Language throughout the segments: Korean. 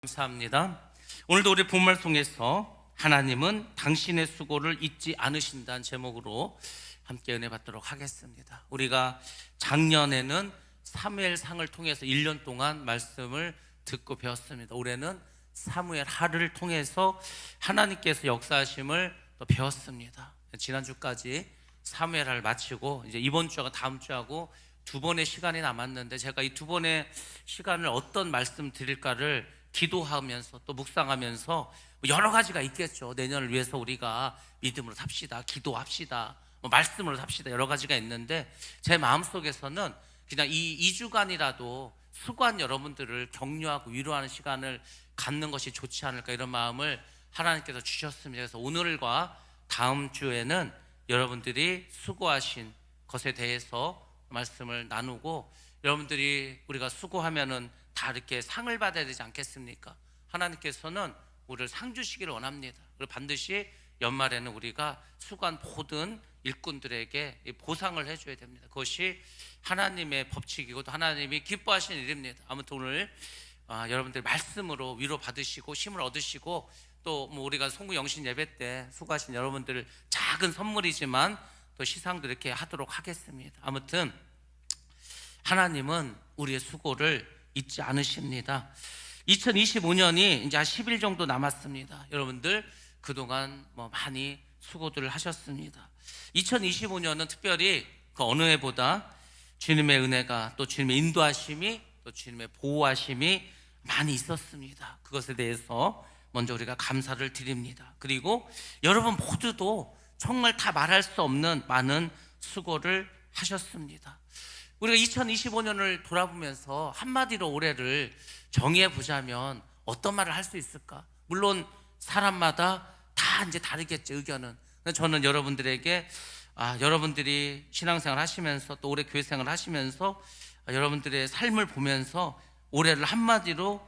감사합니다. 오늘도 우리 본문을 통해서 하나님은 당신의 수고를 잊지 않으신다는 제목으로 함께 은혜 받도록 하겠습니다. 우리가 작년에는 사무엘상을 통해서 1년 동안 말씀을 듣고 배웠습니다. 올해는 사무엘 하를 통해서 하나님께서 역사하심을 또 배웠습니다. 지난주까지 사무엘 하를 마치고 이제 이번 주하고 다음 주하고 두 번의 시간이 남았는데, 제가 이 두 번의 시간을 어떤 말씀 드릴까를 기도하면서 또 묵상하면서 여러 가지가 있겠죠. 내년을 위해서 우리가 믿음으로 삽시다, 기도합시다, 말씀으로 삽시다, 여러 가지가 있는데, 제 마음속에서는 그냥 이 2주간이라도 수고한 여러분들을 격려하고 위로하는 시간을 갖는 것이 좋지 않을까, 이런 마음을 하나님께서 주셨습니다. 그래서 오늘과 다음 주에는 여러분들이 수고하신 것에 대해서 말씀을 나누고, 여러분들이 우리가 수고하면은 다 이렇게 상을 받아야 되지 않겠습니까? 하나님께서는 우리를 상 주시기를 원합니다. 그리고 반드시 연말에는 우리가 수고한 모든 일꾼들에게 보상을 해줘야 됩니다. 그것이 하나님의 법칙이고 또 하나님이 기뻐하시는 일입니다. 아무튼 오늘 여러분들 말씀으로 위로 받으시고 힘을 얻으시고, 또 우리가 송구 영신 예배 때 수고하신 여러분들 작은 선물이지만 또 시상도 이렇게 하도록 하겠습니다. 아무튼 하나님은 우리의 수고를 잊지 않으십니다. 2025년이 이제 한 10일 정도 남았습니다. 여러분들 그동안 많이 수고들을 하셨습니다. 2025년은 특별히 그 어느 해보다 주님의 은혜가, 또 주님의 인도하심이, 또 주님의 보호하심이 많이 있었습니다. 그것에 대해서 먼저 우리가 감사를 드립니다. 그리고 여러분 모두도 정말 다 말할 수 없는 많은 수고를 하셨습니다. 우리가 2025년을 돌아보면서 한마디로 올해를 정의해 보자면 어떤 말을 할 수 있을까? 물론 사람마다 다 이제 다르겠죠, 의견은. 저는 여러분들에게 여러분들이 신앙생활 하시면서 또 올해 교회생활 하시면서 여러분들의 삶을 보면서 올해를 한마디로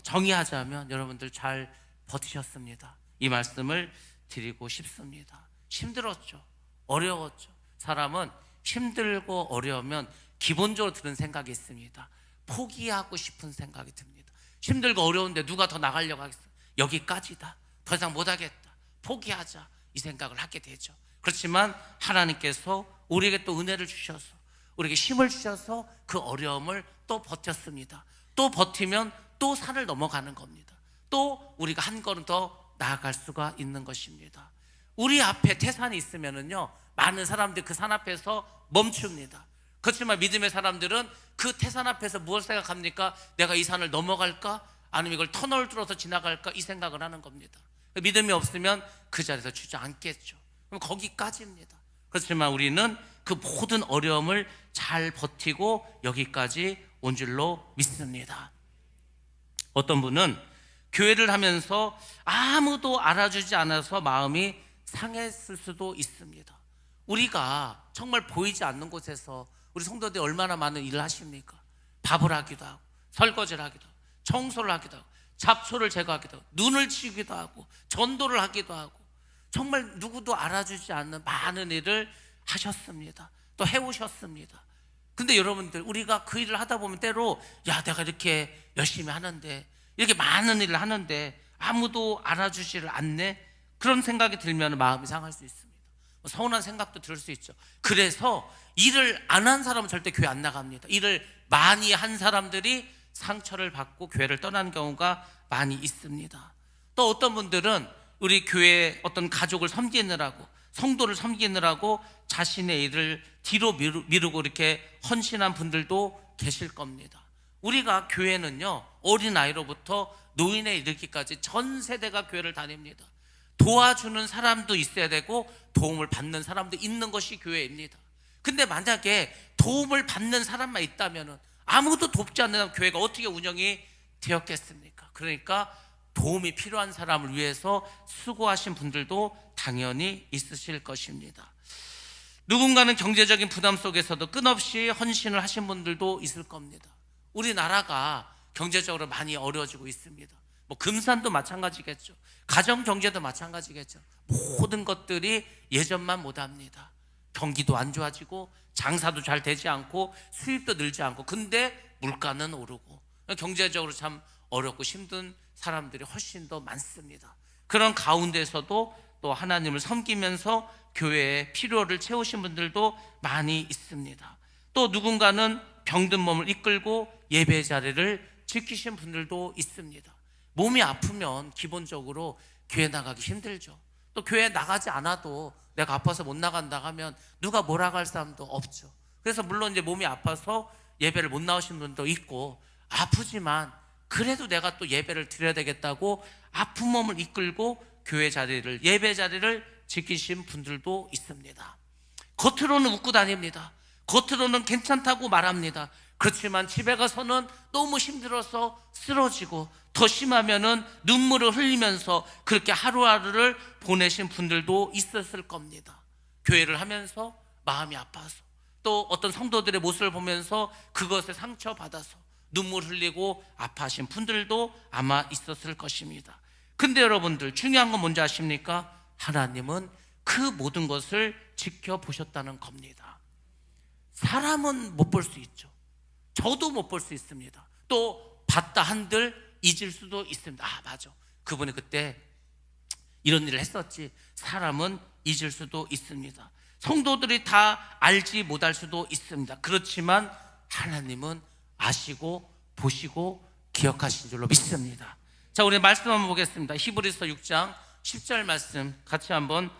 정의하자면 여러분들 잘 버티셨습니다. 이 말씀을 드리고 싶습니다. 힘들었죠, 어려웠죠. 사람은 힘들고 어려우면 기본적으로 드는 생각이 있습니다. 포기하고 싶은 생각이 듭니다. 힘들고 어려운데 누가 더 나가려고 하겠어? 여기까지다, 더 이상 못하겠다, 포기하자, 이 생각을 하게 되죠. 그렇지만 하나님께서 우리에게 또 은혜를 주셔서, 우리에게 힘을 주셔서 그 어려움을 또 버텼습니다. 또 버티면 또 산을 넘어가는 겁니다. 또 우리가 한 걸음 더 나아갈 수가 있는 것입니다. 우리 앞에 태산이 있으면은요, 많은 사람들이 그 산 앞에서 멈춥니다. 그렇지만 믿음의 사람들은 그 태산 앞에서 무엇을 생각합니까? 내가 이 산을 넘어갈까? 아니면 이걸 터널을 뚫어서 지나갈까? 이 생각을 하는 겁니다. 믿음이 없으면 그 자리에서 주저앉겠죠. 그럼 거기까지입니다. 그렇지만 우리는 그 모든 어려움을 잘 버티고 여기까지 온 줄로 믿습니다. 어떤 분은 교회를 하면서 아무도 알아주지 않아서 마음이 상했을 수도 있습니다. 우리가 정말 보이지 않는 곳에서 우리 성도들이 얼마나 많은 일을 하십니까? 밥을 하기도 하고, 설거지를 하기도 하고, 청소를 하기도 하고, 잡초를 제거하기도 하고, 눈을 치기도 하고, 전도를 하기도 하고, 정말 누구도 알아주지 않는 많은 일을 하셨습니다. 또 해오셨습니다. 근데 여러분들, 우리가 그 일을 하다 보면 때로 내가 이렇게 열심히 하는데, 이렇게 많은 일을 하는데 아무도 알아주지를 않네, 그런 생각이 들면 마음이 상할 수 있습니다. 서운한 생각도 들 수 있죠. 그래서 일을 안 한 사람은 절대 교회 안 나갑니다. 일을 많이 한 사람들이 상처를 받고 교회를 떠나는 경우가 많이 있습니다. 또 어떤 분들은 우리 교회 어떤 가족을 섬기느라고, 성도를 섬기느라고 자신의 일을 뒤로 미루고 이렇게 헌신한 분들도 계실 겁니다. 우리가 교회는요, 어린아이로부터 노인에 이르기까지 전 세대가 교회를 다닙니다. 도와주는 사람도 있어야 되고 도움을 받는 사람도 있는 것이 교회입니다. 근데 만약에 도움을 받는 사람만 있다면 아무도 돕지 않는 교회가 어떻게 운영이 되었겠습니까? 그러니까 도움이 필요한 사람을 위해서 수고하신 분들도 당연히 있으실 것입니다. 누군가는 경제적인 부담 속에서도 끝없이 헌신을 하신 분들도 있을 겁니다. 우리나라가 경제적으로 많이 어려워지고 있습니다. 금산도 마찬가지겠죠. 가정 경제도 마찬가지겠죠. 모든 것들이 예전만 못합니다. 경기도 안 좋아지고 장사도 잘 되지 않고 수입도 늘지 않고, 근데 물가는 오르고 경제적으로 참 어렵고 힘든 사람들이 훨씬 더 많습니다. 그런 가운데서도 또 하나님을 섬기면서 교회의 필요를 채우신 분들도 많이 있습니다. 또 누군가는 병든 몸을 이끌고 예배 자리를 지키신 분들도 있습니다. 몸이 아프면 기본적으로 교회 나가기 힘들죠. 또 교회 나가지 않아도 내가 아파서 못 나간다 하면 누가 뭐라고 할 사람도 없죠. 그래서 물론 이제 몸이 아파서 예배를 못 나오신 분도 있고, 아프지만 그래도 내가 또 예배를 드려야 되겠다고 아픈 몸을 이끌고 교회 자리를, 예배 자리를 지키신 분들도 있습니다. 겉으로는 웃고 다닙니다. 겉으로는 괜찮다고 말합니다. 그렇지만 집에 가서는 너무 힘들어서 쓰러지고, 더 심하면은 눈물을 흘리면서 그렇게 하루하루를 보내신 분들도 있었을 겁니다. 교회를 하면서 마음이 아파서, 또 어떤 성도들의 모습을 보면서 그것에 상처받아서 눈물 흘리고 아파하신 분들도 아마 있었을 것입니다. 근데 여러분들, 중요한 건 뭔지 아십니까? 하나님은 그 모든 것을 지켜보셨다는 겁니다. 사람은 못 볼 수 있죠. 저도 못 볼 수 있습니다. 또 봤다 한들 잊을 수도 있습니다. 아, 맞아, 그분이 그때 이런 일을 했었지. 사람은 잊을 수도 있습니다. 성도들이 다 알지 못할 수도 있습니다. 그렇지만 하나님은 아시고 보시고 기억하신 줄로 믿습니다. 자, 우리 말씀 한번 보겠습니다. 히브리서 6장 10절 말씀 같이 한번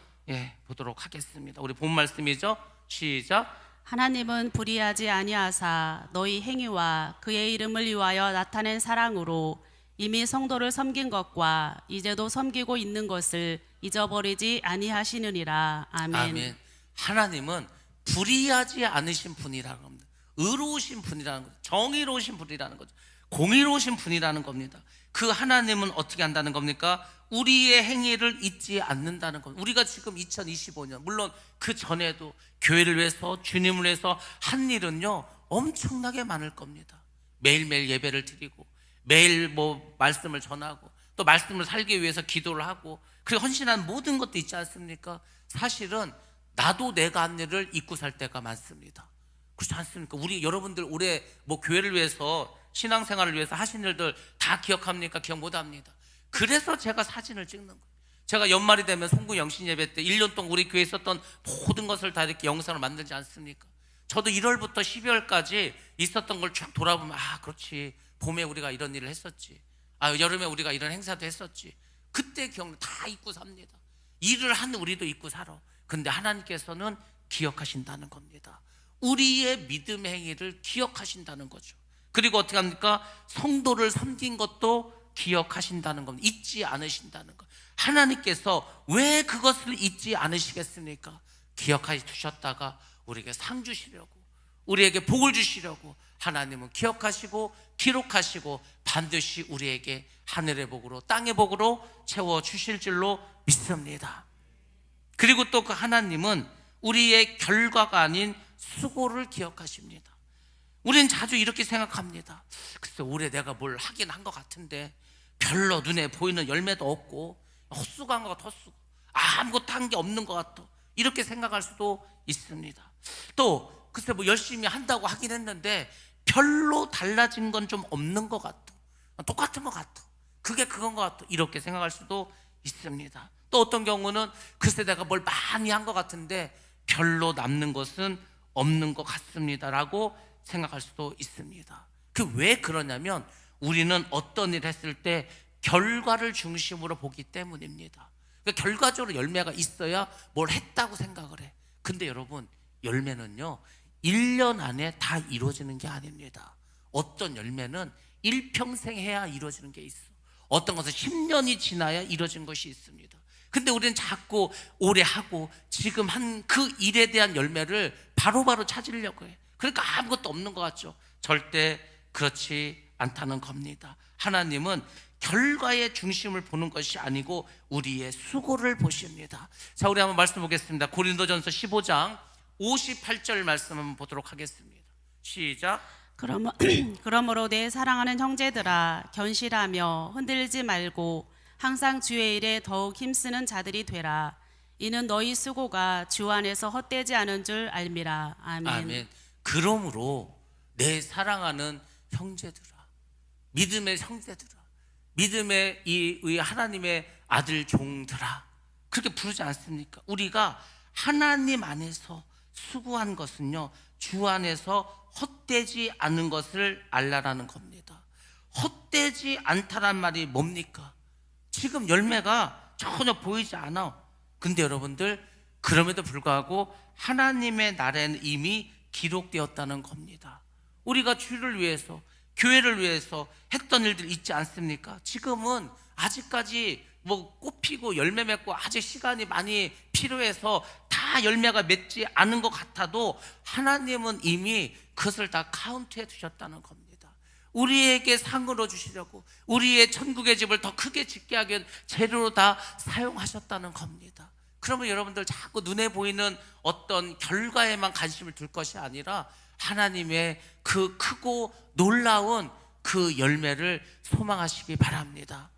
보도록 하겠습니다. 우리 본 말씀이죠. 시작. 하나님은 불의하지 아니하사 너희 행위와 그의 이름을 위하여 나타낸 사랑으로 이미 성도를 섬긴 것과 이제도 섬기고 있는 것을 잊어버리지 아니하시느니라. 아멘. 아멘. 하나님은 불의하지 않으신 분이라는 겁니다. 의로우신 분이라는 거죠. 정의로우신 분이라는 거죠. 공의로우신 분이라는 겁니다. 그 하나님은 어떻게 한다는 겁니까? 우리의 행위를 잊지 않는다는 겁니다. 우리가 지금 2025년, 물론 그 전에도 교회를 위해서, 주님을 위해서 한 일은요 엄청나게 많을 겁니다. 매일매일 예배를 드리고, 매일 말씀을 전하고, 또 말씀을 살기 위해서 기도를 하고, 그리고 헌신한 모든 것도 있지 않습니까? 사실은 나도 내가 한 일을 잊고 살 때가 많습니다. 그렇지 않습니까? 우리 여러분들 올해 교회를 위해서, 신앙생활을 위해서 하신 일들 다 기억합니까? 기억 못합니다. 그래서 제가 사진을 찍는 거예요. 제가 연말이 되면 송구 영신 예배 때 1년 동안 우리 교회에 있었던 모든 것을 다 이렇게 영상을 만들지 않습니까? 저도 1월부터 12월까지 있었던 걸 쭉 돌아보면, 아, 그렇지, 봄에 우리가 이런 일을 했었지, 아, 여름에 우리가 이런 행사도 했었지. 그때 기억 다 잊고 삽니다. 일을 한 우리도 잊고 살아. 근데 하나님께서는 기억하신다는 겁니다. 우리의 믿음의 행위를 기억하신다는 거죠. 그리고 어떻게 합니까? 성도를 섬긴 것도 기억하신다는 겁니다. 잊지 않으신다는 것. 하나님께서 왜 그것을 잊지 않으시겠습니까? 기억하시 두셨다가 우리에게 상 주시려고, 우리에게 복을 주시려고 하나님은 기억하시고 기록하시고 반드시 우리에게 하늘의 복으로, 땅의 복으로 채워주실 줄로 믿습니다. 그리고 또 그 하나님은 우리의 결과가 아닌 수고를 기억하십니다. 우리는 자주 이렇게 생각합니다. 글쎄, 올해 내가 뭘 하긴 한 것 같은데 별로 눈에 보이는 열매도 없고 헛수고한 것 같아, 헛수고, 아무것도 한 게 없는 것 같아, 이렇게 생각할 수도 있습니다. 또 글쎄 열심히 한다고 하긴 했는데 별로 달라진 건 좀 없는 것 같아, 똑같은 것 같아, 그게 그건 것 같아, 이렇게 생각할 수도 있습니다. 또 어떤 경우는 글쎄 내가 뭘 많이 한 것 같은데 별로 남는 것은 없는 것 같습니다라고 생각할 수도 있습니다. 그 왜 그러냐면 우리는 어떤 일을 했을 때 결과를 중심으로 보기 때문입니다. 그러니까 결과적으로 열매가 있어야 뭘 했다고 생각을 해. 근데 여러분, 열매는요 1년 안에 다 이루어지는 게 아닙니다. 어떤 열매는 일평생 해야 이루어지는 게 있어. 어떤 것은 10년이 지나야 이루어진 것이 있습니다. 근데 우리는 자꾸 오래 하고 지금 한 그 일에 대한 열매를 바로바로 찾으려고 해. 그러니까 아무것도 없는 것 같죠. 절대 그렇지 않다는 겁니다. 하나님은 결과의 중심을 보는 것이 아니고 우리의 수고를 보십니다. 자, 우리 한번 말씀 보겠습니다. 고린도전서 15장 58절 말씀 한번 보도록 하겠습니다. 시작. 그러므로 내 사랑하는 형제들아, 견실하며 흔들리지 말고 항상 주의 일에 더욱 힘쓰는 자들이 되라. 이는 너희 수고가 주 안에서 헛되지 않은 줄 알미라. 아멘. 아멘. 그러므로 내 사랑하는 형제들아, 믿음의 형제들아, 믿음의 이 하나님의 아들 종들아, 그렇게 부르지 않습니까? 우리가 하나님 안에서 수고한 것은요, 주 안에서 헛되지 않은 것을 알라라는 겁니다. 헛되지 않다란 말이 뭡니까? 지금 열매가 전혀 보이지 않아. 근데 여러분들, 그럼에도 불구하고 하나님의 날에는 이미 기록되었다는 겁니다. 우리가 주를 위해서, 교회를 위해서 했던 일들 있지 않습니까? 지금은 아직까지 뭐 꽃피고 열매 맺고 아직 시간이 많이 필요해서 다 열매가 맺지 않은 것 같아도 하나님은 이미 그것을 다 카운트해 두셨다는 겁니다. 우리에게 상으로 주시려고, 우리의 천국의 집을 더 크게 짓게 하기 위한 재료로 다 사용하셨다는 겁니다. 그러면 여러분들 자꾸 눈에 보이는 어떤 결과에만 관심을 둘 것이 아니라 하나님의 그 크고 놀라운 그 열매를 소망하시기 바랍니다.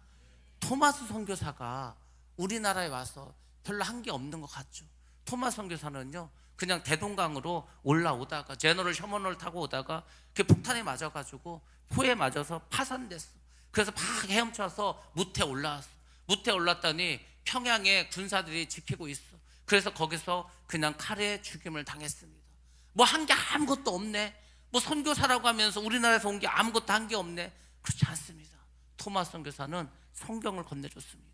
토마스 선교사가 우리나라에 와서 별로 한 게 없는 것 같죠. 토마스 선교사는요, 그냥 대동강으로 올라오다가 제너럴 셔먼을 타고 오다가 그 폭탄에 맞아가지고 포에 맞아서 파산됐어. 그래서 막 헤엄쳐서 무태 올라왔어. 무태 올랐더니 평양에 군사들이 지키고 있어. 그래서 거기서 그냥 칼에 죽임을 당했습니다. 뭐 한 게 아무것도 없네. 뭐 선교사라고 하면서 우리나라에서 온 게 아무것도 한 게 없네. 그렇지 않습니다. 토마스 선교사는 성경을 건네줬습니다.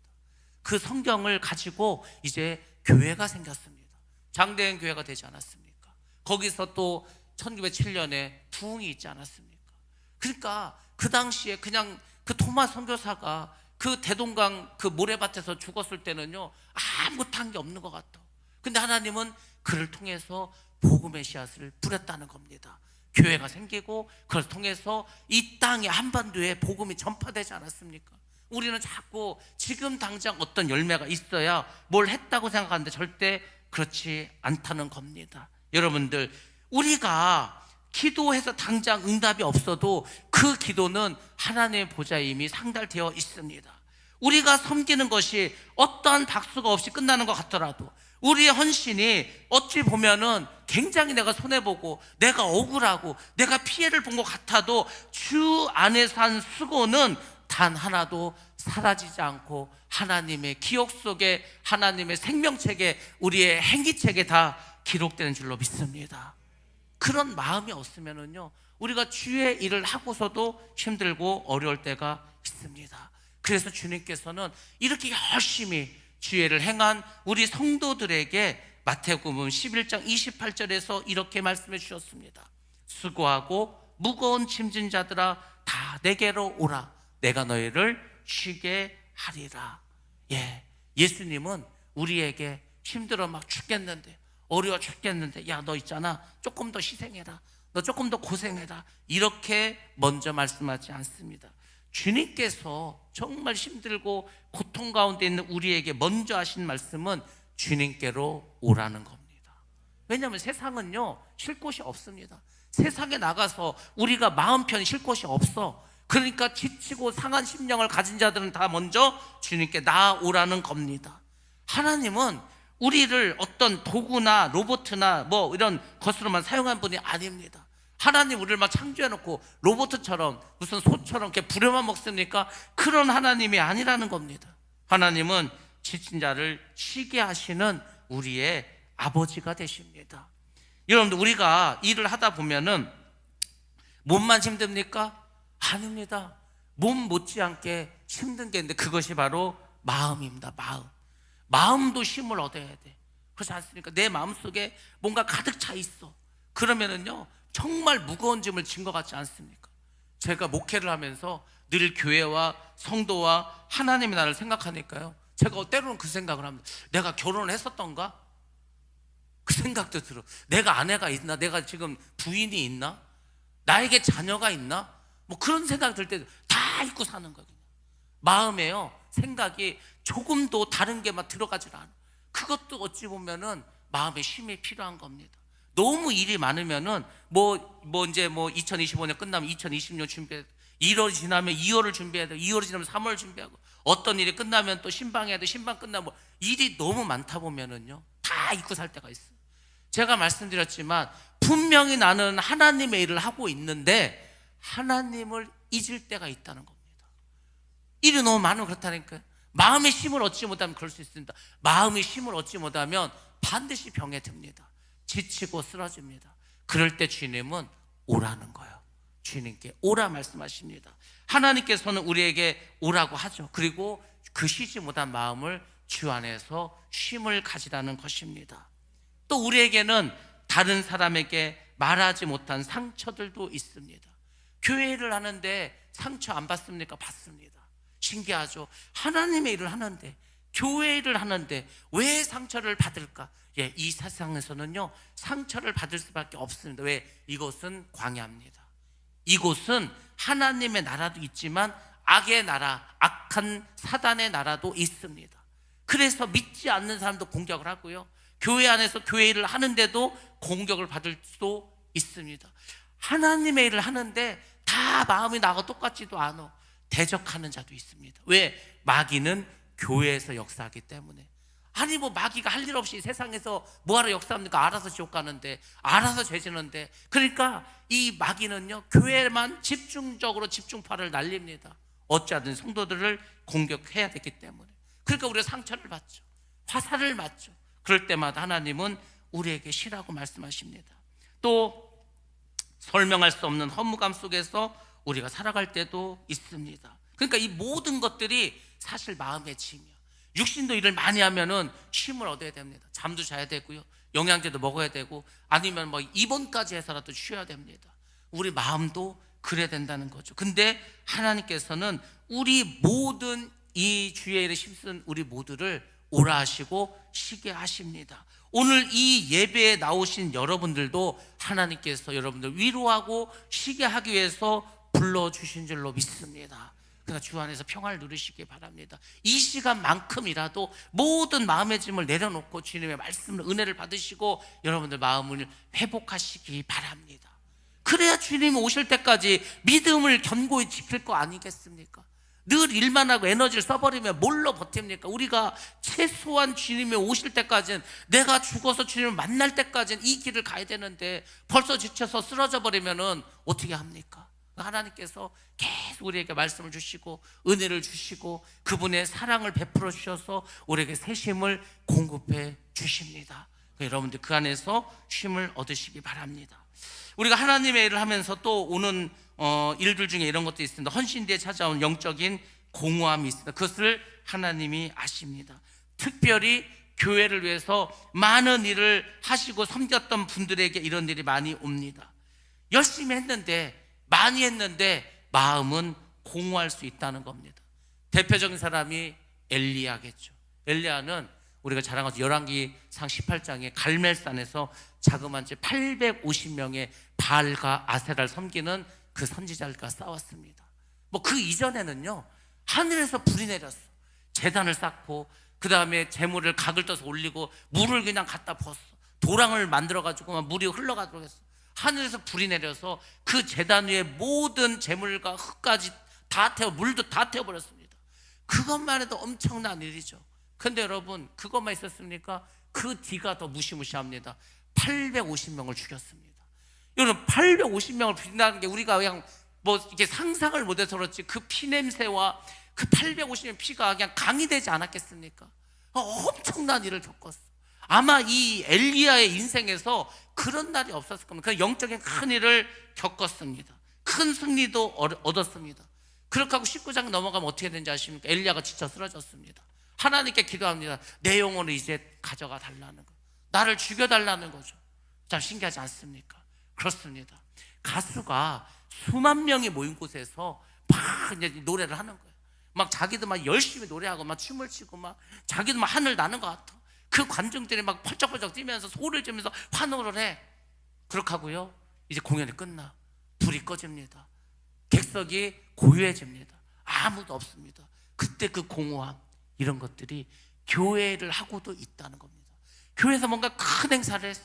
그 성경을 가지고 이제 교회가 생겼습니다. 장대현 교회가 되지 않았습니까? 거기서 또 1907년에 부흥이 있지 않았습니까? 그러니까 그 당시에 그냥 그 토마스 선교사가 그 대동강 그 모래밭에서 죽었을 때는요, 아무것도 한 게 없는 것 같아. 근데 하나님은 그를 통해서 복음의 씨앗을 뿌렸다는 겁니다. 교회가 생기고 그걸 통해서 이 땅에 한반도에 복음이 전파되지 않았습니까? 우리는 자꾸 지금 당장 어떤 열매가 있어야 뭘 했다고 생각하는데 절대 그렇지 않다는 겁니다. 여러분들, 우리가 기도해서 당장 응답이 없어도 그 기도는 하나님의 보좌에 이미 상달되어 있습니다. 우리가 섬기는 것이 어떠한 박수가 없이 끝나는 것 같더라도, 우리의 헌신이 어찌 보면은 굉장히 내가 손해보고 내가 억울하고 내가 피해를 본 것 같아도 주 안에서 한 수고는 단 하나도 사라지지 않고 하나님의 기억 속에, 하나님의 생명책에, 우리의 행기책에 다 기록되는 줄로 믿습니다. 그런 마음이 없으면은요, 우리가 주의 일을 하고서도 힘들고 어려울 때가 있습니다. 그래서 주님께서는 이렇게 열심히 주의 일을 행한 우리 성도들에게 마태복음 11장 28절에서 이렇게 말씀해 주셨습니다. 수고하고 무거운 짐진 자들아 다 내게로 오라. 내가 너희를 쉬게 하리라. 예수님은 우리에게 힘들어 막 죽겠는데, 어려워 죽겠는데, 야, 너 있잖아, 조금 더 희생해라, 너 조금 더 고생해라, 이렇게 먼저 말씀하지 않습니다. 주님께서 정말 힘들고 고통 가운데 있는 우리에게 먼저 하신 말씀은 주님께로 오라는 겁니다. 왜냐하면 세상은요, 쉴 곳이 없습니다. 세상에 나가서 우리가 마음 편히 쉴 곳이 없어. 그러니까 지치고 상한 심령을 가진 자들은 다 먼저 주님께 나아오라는 겁니다. 하나님은 우리를 어떤 도구나 로봇이나 뭐 이런 것으로만 사용한 분이 아닙니다. 하나님 우리를 막 창조해놓고 로봇처럼 무슨 소처럼 이렇게 부려만 먹습니까? 그런 하나님이 아니라는 겁니다. 하나님은 지친 자를 쉬게 하시는 우리의 아버지가 되십니다. 여러분들, 우리가 일을 하다 보면은 몸만 힘듭니까? 아닙니다. 몸 못지않게 힘든 게 있는데 그것이 바로 마음입니다. 마음도 힘을 얻어야 돼. 그렇지 않습니까? 내 마음속에 뭔가 가득 차 있어. 그러면은요, 정말 무거운 짐을 진 것 같지 않습니까? 제가 목회를 하면서 늘 교회와 성도와 하나님의 나를 생각하니까요, 제가 때로는 그 생각을 합니다. 내가 결혼을 했었던가? 그 생각도 들어. 내가 아내가 있나? 내가 지금 부인이 있나? 나에게 자녀가 있나? 뭐 그런 생각이 들 때 다 잊고 사는 거예요. 마음에요, 생각이 조금도 다른 게 막 들어가질 않아. 그것도 어찌 보면은 마음의 쉼이 필요한 겁니다. 너무 일이 많으면은 이제 2025년 끝나면 2026년 준비해, 1월 지나면 2월을 준비해야 돼, 2월이 지나면 3월 준비하고, 어떤 일이 끝나면 또 신방해야 돼, 신방 끝나면 일이 너무 많다 보면은요, 다 잊고 살 때가 있어요. 제가 말씀드렸지만 분명히 나는 하나님의 일을 하고 있는데 하나님을 잊을 때가 있다는 겁니다. 일이 너무 많으면 그렇다니까요. 마음의 힘을 얻지 못하면 그럴 수 있습니다. 마음의 힘을 얻지 못하면 반드시 병에 듭니다. 지치고 쓰러집니다. 그럴 때 주님은 오라는 거예요. 주님께 오라 말씀하십니다. 하나님께서는 우리에게 오라고 하죠. 그리고 그 쉬지 못한 마음을 주 안에서 쉼을 가지라는 것입니다. 또 우리에게는 다른 사람에게 말하지 못한 상처들도 있습니다. 교회를 하는데 상처 안 받습니까? 받습니다. 신기하죠. 하나님의 일을 하는데, 교회 일을 하는데 왜 상처를 받을까? 예, 이 세상에서는요 상처를 받을 수밖에 없습니다. 왜? 이곳은 광야입니다. 이곳은 하나님의 나라도 있지만 악의 나라, 악한 사단의 나라도 있습니다. 그래서 믿지 않는 사람도 공격을 하고요, 교회 안에서 교회 일을 하는데도 공격을 받을 수도 있습니다. 하나님의 일을 하는데 다 마음이 나하고 똑같지도 않아 대적하는 자도 있습니다. 왜? 마귀는 교회에서 역사하기 때문에. 아니 뭐 마귀가 할 일 없이 세상에서 뭐하러 역사합니까? 알아서 지옥 가는데, 알아서 죄 지는데. 그러니까 이 마귀는요 교회만 집중적으로 집중파를 날립니다. 어찌하든 성도들을 공격해야 되기 때문에. 그러니까 우리가 상처를 받죠, 화살을 맞죠. 그럴 때마다 하나님은 우리에게 쉬라고 말씀하십니다. 또 설명할 수 없는 허무감 속에서 우리가 살아갈 때도 있습니다. 그러니까 이 모든 것들이 사실 마음의 짐이야. 육신도 일을 많이 하면은 쉼을 얻어야 됩니다. 잠도 자야 되고요, 영양제도 먹어야 되고, 아니면 뭐 입원까지 해서라도 쉬어야 됩니다. 우리 마음도 그래야 된다는 거죠. 근데 하나님께서는 우리 모든 이 주의 일에 힘쓴 우리 모두를 오라 하시고 쉬게 하십니다. 오늘 이 예배에 나오신 여러분들도 하나님께서 여러분들 위로하고 쉬게 하기 위해서 불러주신 줄로 믿습니다. 그러니까 주 안에서 평화를 누리시기 바랍니다. 이 시간만큼이라도 모든 마음의 짐을 내려놓고 주님의 말씀을, 은혜를 받으시고 여러분들 마음을 회복하시기 바랍니다. 그래야 주님이 오실 때까지 믿음을 견고히 지킬 거 아니겠습니까? 늘 일만 하고 에너지를 써버리면 뭘로 버팁니까? 우리가 최소한 주님이 오실 때까지는, 내가 죽어서 주님을 만날 때까지는 이 길을 가야 되는데 벌써 지쳐서 쓰러져 버리면 어떻게 합니까? 하나님께서 계속 우리에게 말씀을 주시고 은혜를 주시고 그분의 사랑을 베풀어 주셔서 우리에게 새 쉼을 공급해 주십니다. 여러분들 그 안에서 쉼을 얻으시기 바랍니다. 우리가 하나님의 일을 하면서 또 오는 일들 중에 이런 것도 있습니다. 헌신대에 찾아온 영적인 공허함이 있습니다. 그것을 하나님이 아십니다. 특별히 교회를 위해서 많은 일을 하시고 섬겼던 분들에게 이런 일이 많이 옵니다. 열심히 했는데, 많이 했는데 마음은 공허할 수 있다는 겁니다. 대표적인 사람이 엘리야겠죠. 엘리야는 우리가 잘 아는 열왕기상 18장에 갈멜산에서 자그마한 채 850명의 바알과 아세라를 섬기는 그 선지자들과 싸웠습니다. 뭐 그 이전에는요 하늘에서 불이 내렸어. 제단을 쌓고 그 다음에 재물을 각을 떠서 올리고 물을 그냥 갖다 부었어. 도랑을 만들어가지고 물이 흘러가도록 했어. 하늘에서 불이 내려서 그 제단 위에 모든 재물과 흙까지 다 태워, 물도 다 태워버렸습니다. 그것만 해도 엄청난 일이죠. 근데 여러분 그것만 있었습니까? 그 뒤가 더 무시무시합니다. 850명을 죽였습니다. 여러분 850명을 죽인다는 게 우리가 그냥 뭐 이렇게 상상을 못해서 그렇지 그 피냄새와 그 850명 피가 그냥 강이 되지 않았겠습니까? 엄청난 일을 겪었어. 아마 이 엘리야의 인생에서 그런 날이 없었을 겁니다. 그 영적인 큰 일을 겪었습니다. 큰 승리도 얻었습니다. 그렇게 하고 19장 넘어가면 어떻게 되는지 아십니까? 엘리야가 지쳐 쓰러졌습니다. 하나님께 기도합니다. 내 영혼을 이제 가져가 달라는 거, 나를 죽여달라는 거죠. 참 신기하지 않습니까? 그렇습니다. 가수가 수만 명이 모인 곳에서 막 이제 노래를 하는 거예요. 막 자기도 막 열심히 노래하고 막 춤을 추고 막 자기도 막 하늘 나는 것 같아. 그 관중들이 막 펄쩍펄쩍 뛰면서 소리를 지면서 환호를 해. 그렇게 하고요 이제 공연이 끝나 불이 꺼집니다. 객석이 고요해집니다. 아무도 없습니다. 그때 그 공허함, 이런 것들이 교회를 하고도 있다는 겁니다. 교회에서 뭔가 큰 행사를 했어.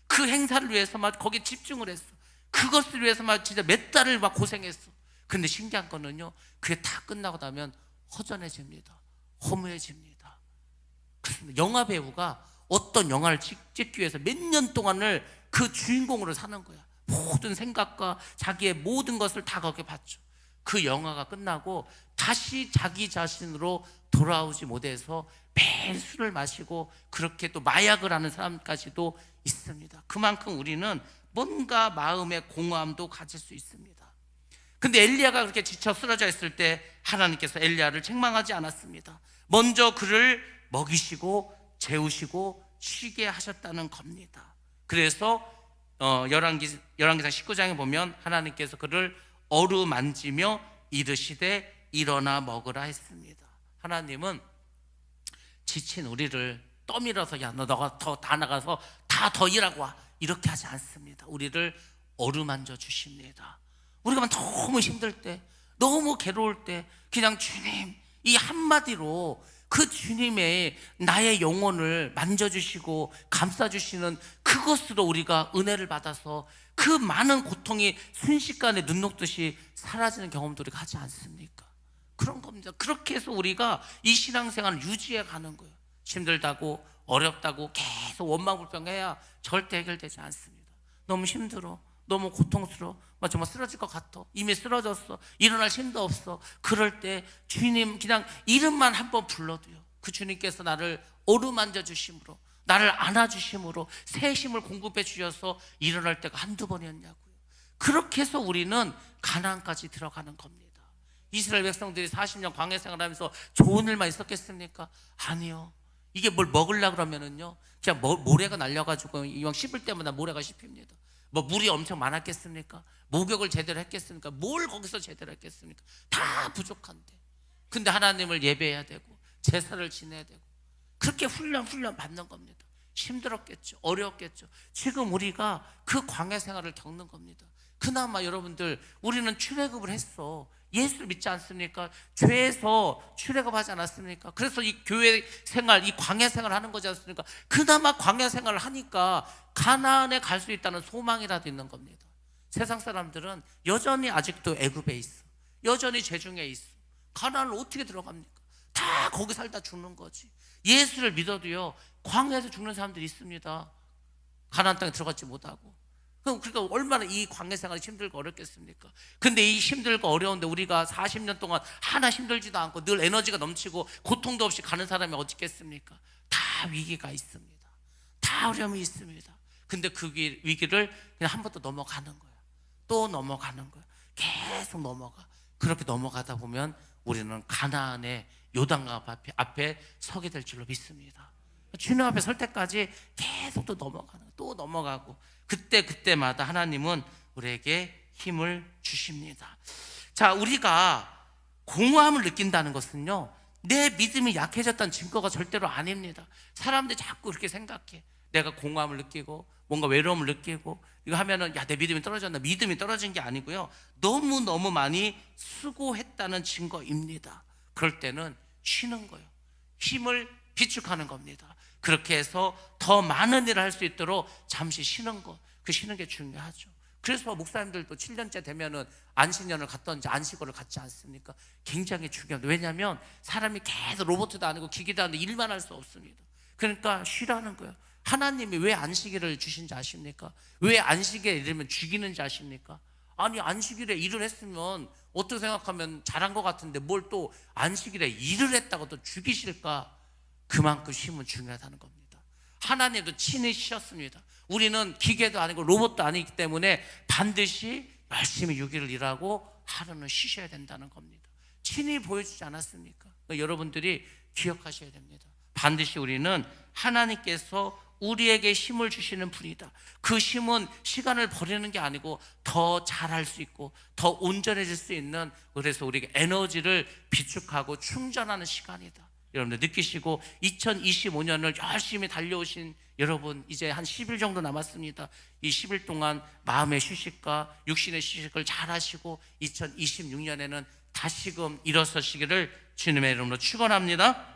그 행사를 위해서 막 거기에 집중을 했어. 그것을 위해서 막 진짜 몇 달을 막 고생했어. 근데 신기한 거는요 그게 다 끝나고 나면 허전해집니다. 허무해집니다. 그렇습니다. 영화 배우가 어떤 영화를 찍기 위해서 몇 년 동안을 그 주인공으로 사는 거야. 모든 생각과 자기의 모든 것을 다 거기에 받죠. 그 영화가 끝나고 다시 자기 자신으로 돌아오지 못해서 매일 술을 마시고 그렇게 또 마약을 하는 사람까지도 있습니다. 그만큼 우리는 뭔가 마음의 공허함도 가질 수 있습니다. 근데 엘리야가 그렇게 지쳐 쓰러져 있을 때 하나님께서 엘리야를 책망하지 않았습니다. 먼저 그를 먹이시고 재우시고 쉬게 하셨다는 겁니다. 그래서 열왕기상 19장에 보면 하나님께서 그를 어루만지며 이르시되 일어나 먹으라 했습니다. 하나님은 지친 우리를 떠밀어서 야 너가 더 다 나가서 다 더 일하고 와 이렇게 하지 않습니다. 우리를 어루만져 주십니다. 우리가 너무 힘들 때, 너무 괴로울 때 그냥 주님 이 한마디로 그 주님의 나의 영혼을 만져주시고 감싸주시는 그것으로 우리가 은혜를 받아서 그 많은 고통이 순식간에 눈 녹듯이 사라지는 경험도 우리가 하지 않습니까? 그런 겁니다. 그렇게 해서 우리가 이 신앙생활을 유지해 가는 거예요. 힘들다고 어렵다고 계속 원망불평해야 절대 해결되지 않습니다. 너무 힘들어, 너무 고통스러워, 정말 쓰러질 것 같아, 이미 쓰러졌어, 일어날 힘도 없어. 그럴 때 주님 그냥 이름만 한번 불러도요 그 주님께서 나를 어루만져 주심으로, 나를 안아주심으로 새 힘을 공급해 주셔서 일어날 때가 한두 번이었냐고요. 그렇게 해서 우리는 가나안까지 들어가는 겁니다. 이스라엘 백성들이 40년 광야 생활하면서 좋은 일만 있었겠습니까? 아니요. 이게 뭘 먹으려고 그러면은요 그냥 모래가 날려가지고 이왕 씹을 때마다 모래가 씹힙니다. 뭐 물이 엄청 많았겠습니까? 목욕을 제대로 했겠습니까? 뭘 거기서 제대로 했겠습니까? 다 부족한데. 근데 하나님을 예배해야 되고 제사를 지내야 되고 그렇게 훈련 받는 겁니다. 힘들었겠죠, 어려웠겠죠. 지금 우리가 그 광야 생활을 겪는 겁니다. 그나마 여러분들 우리는 출애굽을 했어. 예수를 믿지 않습니까? 죄에서 출애굽하지 않았습니까? 그래서 이 교회 생활, 이 광야 생활을 하는 거지 않습니까? 그나마 광야 생활을 하니까 가나안에 갈 수 있다는 소망이라도 있는 겁니다. 세상 사람들은 여전히 아직도 애굽에 있어, 여전히 죄중에 있어. 가나안을 어떻게 들어갑니까? 다 거기 살다 죽는 거지. 예수를 믿어도요 광야에서 죽는 사람들이 있습니다. 가나안 땅에 들어가지 못하고. 그러니까 얼마나 이 광야 생활이 힘들고 어렵겠습니까? 근데 이 힘들고 어려운데 우리가 40년 동안 하나 힘들지도 않고 늘 에너지가 넘치고 고통도 없이 가는 사람이 어디 있겠습니까? 다 위기가 있습니다. 다 어려움이 있습니다. 근데 그 위기를 그냥 한 번 더 넘어가는 거야. 또 넘어가는 거야. 계속 넘어가. 그렇게 넘어가다 보면 우리는 가나안의 요단강 앞에 서게 될 줄로 믿습니다. 주님 앞에 설 때까지 계속 또 넘어가는 거야. 또 넘어가고 그때마다 하나님은 우리에게 힘을 주십니다. 자, 우리가 공허함을 느낀다는 것은요 내 믿음이 약해졌다는 증거가 절대로 아닙니다. 사람들이 자꾸 그렇게 생각해. 내가 공허함을 느끼고 뭔가 외로움을 느끼고 이거 하면은 야, 내 믿음이 떨어졌나. 믿음이 떨어진 게 아니고요 너무너무 많이 수고했다는 증거입니다. 그럴 때는 쉬는 거예요. 힘을 비축하는 겁니다. 그렇게 해서 더 많은 일을 할 수 있도록 잠시 쉬는 거, 그 쉬는 게 중요하죠. 그래서 목사님들도 7년째 되면은 안식년을 갔던지 안식월을 갖지 않습니까? 굉장히 중요합니다. 왜냐하면 사람이 계속 로봇도 아니고 기기도 아니고 일만 할 수 없습니다. 그러니까 쉬라는 거예요. 하나님이 왜 안식일을 주신지 아십니까? 왜 안식일에 이르면 죽이는지 아십니까? 아니 안식일에 일을 했으면 어떻게 생각하면 잘한 것 같은데 뭘 또 안식일에 일을 했다고 또 죽이실까? 그만큼 쉼은 중요하다는 겁니다. 하나님도 친히 쉬었습니다. 우리는 기계도 아니고 로봇도 아니기 때문에 반드시 열심히 6일을 일하고 하루는 쉬셔야 된다는 겁니다. 친히 보여주지 않았습니까? 그러니까 여러분들이 기억하셔야 됩니다. 반드시 우리는 하나님께서 우리에게 힘을 주시는 분이다. 그 힘은 시간을 버리는 게 아니고 더 잘할 수 있고 더 온전해질 수 있는, 그래서 우리에게 에너지를 비축하고 충전하는 시간이다. 여러분들 느끼시고 2025년을 열심히 달려오신 여러분, 이제 한 10일 정도 남았습니다. 이 10일 동안 마음의 휴식과 육신의 휴식을 잘 하시고 2026년에는 다시금 일어서시기를 주님의 이름으로 축원합니다.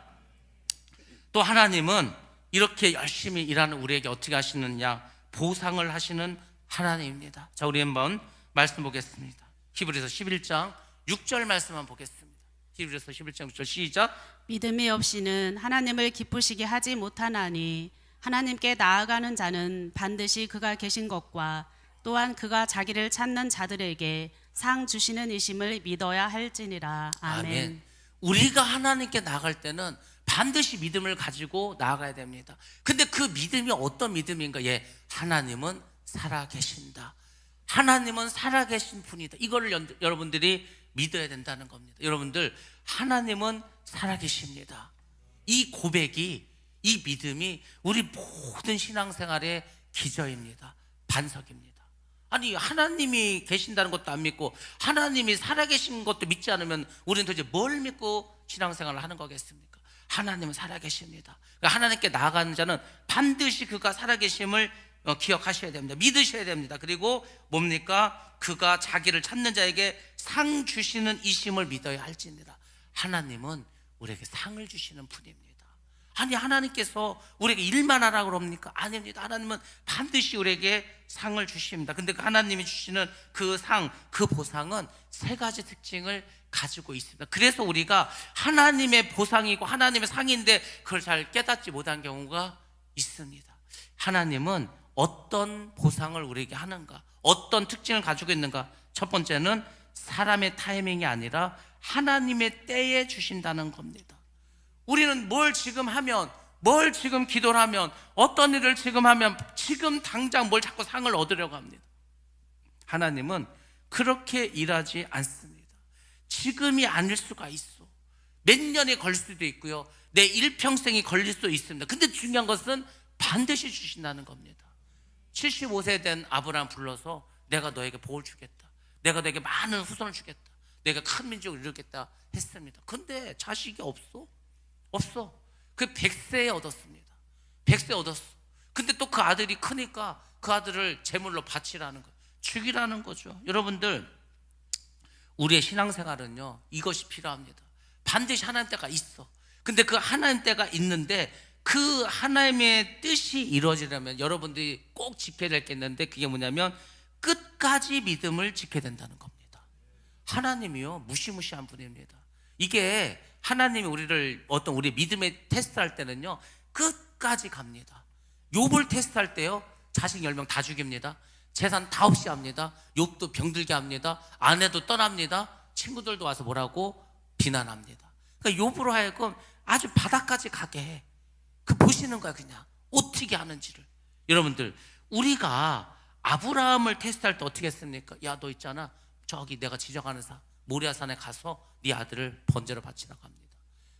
또 하나님은 이렇게 열심히 일하는 우리에게 어떻게 하시느냐, 보상을 하시는 하나님입니다. 자, 우리 한번 말씀 보겠습니다. 히브리서 11장 6절 말씀만 보겠습니다. 히브리서 11장 6절 시작. 믿음이 없이는 하나님을 기쁘시게 하지 못하나니 하나님께 나아가는 자는 반드시 그가 계신 것과 또한 그가 자기를 찾는 자들에게 상 주시는 이심을 믿어야 할지니라. 아멘. 우리가 하나님께 나아갈 때는 반드시 믿음을 가지고 나아가야 됩니다. 근데 그 믿음이 어떤 믿음인가? 하나님은 살아계신다. 하나님은 살아계신 분이다. 이거를 여러분들이 믿어야 된다는 겁니다. 여러분들, 하나님은 살아계십니다. 이 고백이, 이 믿음이 우리 모든 신앙생활의 기저입니다. 반석입니다. 아니, 하나님이 계신다는 것도 안 믿고 하나님이 살아계신 것도 믿지 않으면 우리는 도대체 뭘 믿고 신앙생활을 하는 거겠습니까? 하나님은 살아계십니다. 그러니까 하나님께 나아가는 자는 반드시 그가 살아계심을 기억하셔야 됩니다. 믿으셔야 됩니다. 그리고 뭡니까? 그가 자기를 찾는 자에게 상 주시는 이심을 믿어야 할지니라. 하나님은 우리에게 상을 주시는 분입니다. 아니, 하나님께서 우리에게 일만 하라고 그럽니까? 아닙니다. 하나님은 반드시 우리에게 상을 주십니다. 근데 그 하나님이 주시는 그 상, 그 보상은 세 가지 특징을 가지고 있습니다. 그래서 우리가 하나님의 보상이고 하나님의 상인데 그걸 잘 깨닫지 못한 경우가 있습니다. 하나님은 어떤 보상을 우리에게 하는가, 어떤 특징을 가지고 있는가? 첫 번째는 사람의 타이밍이 아니라 하나님의 때에 주신다는 겁니다. 우리는 뭘 지금 하면, 뭘 지금 기도를 하면, 어떤 일을 지금 하면 지금 당장 뭘 자꾸 상을 얻으려고 합니다. 하나님은 그렇게 일하지 않습니다. 지금이 아닐 수가 있어. 몇 년이 걸릴 수도 있고요, 내 일평생이 걸릴 수도 있습니다. 근데 중요한 것은 반드시 주신다는 겁니다. 75세 된 아브라함 불러서 내가 너에게 복을 주겠다, 내가 너에게 많은 후손을 주겠다, 내가 큰 민족을 이루겠다 했습니다. 근데 자식이 없어. 그 100세에 얻었습니다. 100세 얻었어. 근데 또 그 아들이 크니까 그 아들을 제물로 바치라는 거, 죽이라는 거죠. 여러분들, 우리의 신앙생활은요, 이것이 필요합니다. 반드시 하나님 때가 있어. 근데 그 하나님 때가 있는데 그 하나님의 뜻이 이루어지려면 여러분들이 꼭 지켜야 될 게 있는데, 그게 뭐냐면 끝까지 믿음을 지켜야 된다는 겁니다. 하나님이요, 무시무시한 분입니다. 이게 하나님이 우리를 우리 믿음의 테스트할 때는요, 끝까지 갑니다. 욥을 테스트할 때요, 자식 10명 다 죽입니다. 재산 다 없이 합니다. 욥도 병들게 합니다. 아내도 떠납니다. 친구들도 와서 뭐라고 비난합니다. 그러니까 욥으로 하여금 아주 바닥까지 가게 해. 그 보시는 거야, 그냥 어떻게 하는지를. 여러분들, 우리가 아브라함을 테스트할 때 어떻게 했습니까? 야, 너 있잖아, 저기 내가 지정하는 모리아산에 가서 네 아들을 번제로 바치라고 합니다.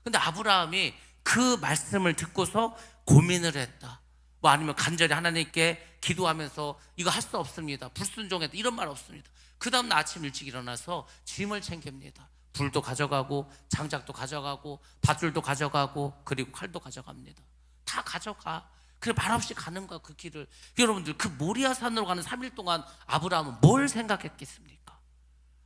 근데 아브라함이 그 말씀을 듣고서 고민을 했다, 뭐 아니면 간절히 하나님께 기도하면서 이거 할 수 없습니다, 불순종했다, 이런 말 없습니다. 그 다음날 아침 일찍 일어나서 짐을 챙깁니다. 불도 가져가고 장작도 가져가고 밧줄도 가져가고 그리고 칼도 가져갑니다. 다 가져가. 그래, 말없이 가는 거야, 그 길을. 여러분들, 그 모리아산으로 가는 3일 동안 아브라함은 뭘 생각했겠습니까?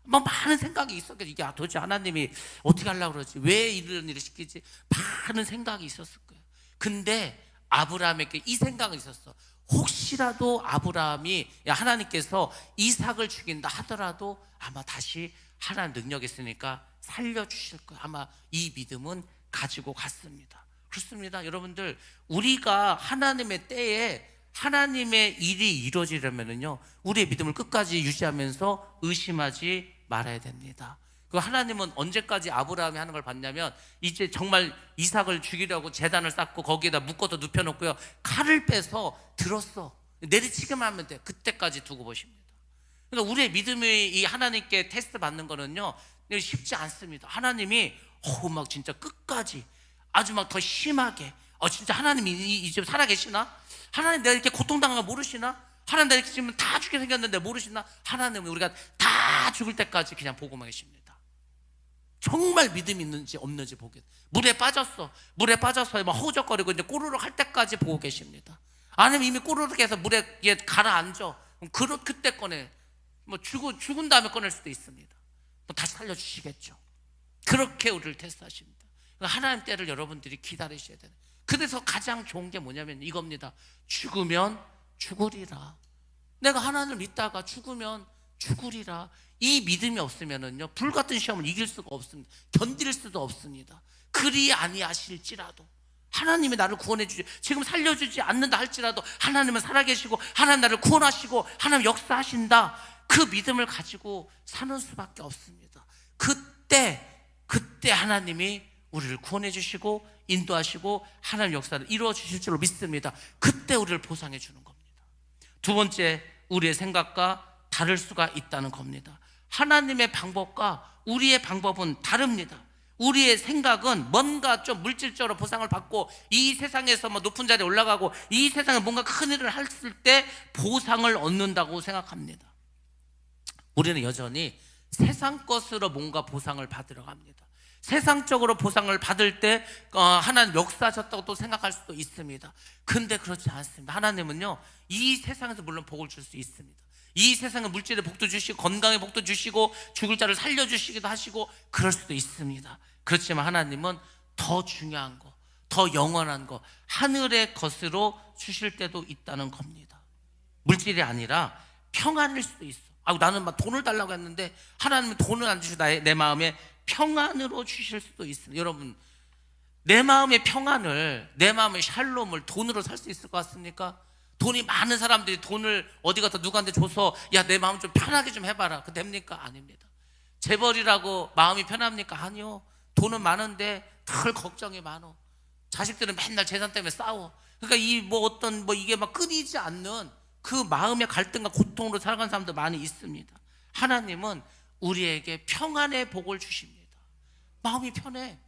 막 많은 생각이 있었겠죠. 이게 도대체 하나님이 어떻게 하려고 그러지, 왜 이런 일을 시키지, 많은 생각이 있었을 거예요. 근데 아브라함에게 이 생각이 있었어. 혹시라도 아브라함이 하나님께서 이삭을 죽인다 하더라도 아마 다시 하나님 능력이 있으니까 살려주실 거예요. 아마 이 믿음은 가지고 갔습니다. 그렇습니다. 여러분들, 우리가 하나님의 때에 하나님의 일이 이루어지려면요, 우리의 믿음을 끝까지 유지하면서 의심하지 말아야 됩니다. 그 하나님은 언제까지 아브라함이 하는 걸 봤냐면, 이제 정말 이삭을 죽이려고 제단을 쌓고 거기에다 묶어서 눕혀놓고요, 칼을 빼서 들었어. 내리치기만 하면 돼. 그때까지 두고 보십니다. 그러니까 우리의 믿음이 이 하나님께 테스트 받는 거는요, 쉽지 않습니다. 하나님이 막 진짜 끝까지 아주 막 더 심하게, 진짜 하나님이 이제 살아계시나? 하나님 내가 이렇게 고통당한 거 모르시나? 하나님 내가 이렇게 지금 다 죽게 생겼는데 모르시나? 하나님은 우리가 다 죽을 때까지 그냥 보고만 계십니다. 정말 믿음이 있는지 없는지 보게. 물에 빠져서 막 허우적거리고 이제 꼬르륵 할 때까지 보고 계십니다. 아니면 이미 꼬르륵해서 물에 가라앉아. 그때 꺼내. 뭐 죽은 다음에 꺼낼 수도 있습니다. 또 다시 살려주시겠죠. 그렇게 우리를 테스트하십니다. 하나님 때를 여러분들이 기다리셔야 돼요. 그래서 가장 좋은 게 뭐냐면 이겁니다. 죽으면 죽으리라. 내가 하나님을 믿다가 죽으면 죽으리라. 이 믿음이 없으면은요, 불같은 시험을 이길 수가 없습니다. 견딜 수도 없습니다. 그리 아니하실지라도, 하나님이 나를 구원해 주지, 지금 살려주지 않는다 할지라도 하나님은 살아계시고 하나님 나를 구원하시고 하나님 역사하신다. 그 믿음을 가지고 사는 수밖에 없습니다. 그때 하나님이 우리를 구원해 주시고 인도하시고 하나님 역사를 이루어 주실 줄로 믿습니다. 그때 우리를 보상해 주는 겁니다. 두 번째, 우리의 생각과 다를 수가 있다는 겁니다. 하나님의 방법과 우리의 방법은 다릅니다. 우리의 생각은 뭔가 좀 물질적으로 보상을 받고 이 세상에서 뭐 높은 자리에 올라가고 이 세상에 뭔가 큰 일을 했을 때 보상을 얻는다고 생각합니다. 우리는 여전히 세상 것으로 뭔가 보상을 받으러 갑니다. 세상적으로 보상을 받을 때 하나님 역사하셨다고 또 생각할 수도 있습니다. 근데 그렇지 않습니다. 하나님은요, 이 세상에서 물론 복을 줄 수 있습니다. 이 세상에 물질의 복도 주시고 건강의 복도 주시고 죽을 자를 살려주시기도 하시고 그럴 수도 있습니다. 그렇지만 하나님은 더 중요한 거, 더 영원한 거, 하늘의 것으로 주실 때도 있다는 겁니다. 물질이 아니라 평안일 수도 있어. 나는 막 돈을 달라고 했는데 하나님은 돈을 안 주시고 내 마음에 평안으로 주실 수도 있습니다. 여러분, 내 마음의 평안을, 내 마음의 샬롬을 돈으로 살 수 있을 것 같습니까? 돈이 많은 사람들이 돈을 어디 가서 누구한테 줘서 야, 내 마음 좀 편하게 좀 해봐라. 그 됩니까? 아닙니다. 재벌이라고 마음이 편합니까? 아니요. 돈은 많은데 덜 걱정이 많어. 자식들은 맨날 재산 때문에 싸워. 그러니까 이게 막 끊이지 않는 그 마음의 갈등과 고통으로 살아가는 사람도 많이 있습니다. 하나님은 우리에게 평안의 복을 주십니다. 마음이 편해.